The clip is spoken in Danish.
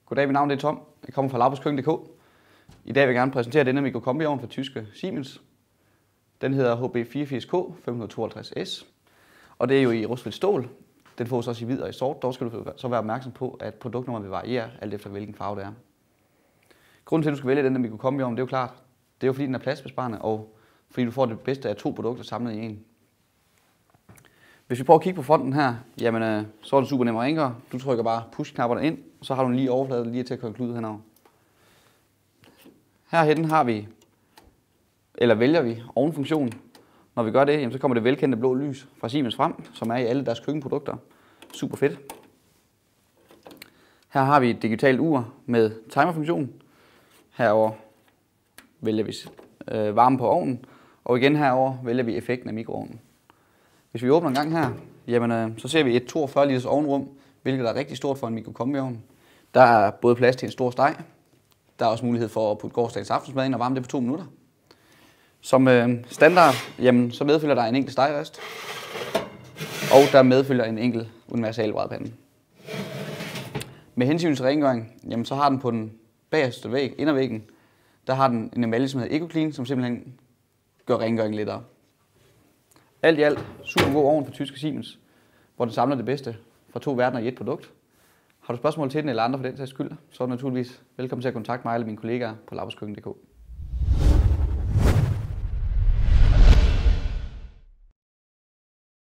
Goddag, mit navn er Tom. Jeg kommer fra Laubusköken.dk. I dag vil jeg gerne præsentere denne mikrokombiovn fra tyske Siemens. Den hedder HB84K 552S, og det er jo i rustfrit stål. Den fås også i hvid og i sort. Dog skal du så være opmærksom på, at produktnummeret vil variere, alt efter hvilken farve det er. Grunden til, at du skal vælge den der mikrokombiovn, det er jo klart. Det er jo fordi, den er pladsbesparende, og fordi du får det bedste af to produkter samlet i en. Hvis vi prøver at kigge på fronten her, jamen, så er det super nemt at rengøre. Du trykker bare push-knapperne ind, og så har du en lige overflade lige til at køre klud henover. Herhenne har vi, eller vælger vi, ovenfunktionen. Når vi gør det, jamen, så kommer det velkendte blå lys fra Siemens frem, som er i alle deres køkkenprodukter. Super fedt. Her har vi et digitalt ur med timerfunktion. Herover vælger vi varme på ovnen, og igen herover vælger vi effekten af mikroovnen. Hvis vi åbner en gang her, jamen, så ser vi et 42 liters ovnrum, hvilket er rigtig stort for en mikrokombiovn. Der er både plads til en stor steg. Der er også mulighed for at putte gårdsdagens aftensmad ind og varme det på 2 minutter. Som standard, jamen, så medfølger der en enkelt stegerist, og der medfølger en enkelt universal brædepande. Med hensyn til rengøring, jamen, så har den på den bagerste væg, indervæggen, der har den en emalje, som hedder EcoClean, som simpelthen gør rengøringen lettere. Alt i alt super god ovn fra tyske Siemens, hvor den samler det bedste fra 2 verdener i et produkt. Har du spørgsmål til den eller andre for den sags skyld, så er du naturligvis velkommen til at kontakte mig eller mine kollegaer på Laubusköken.dk.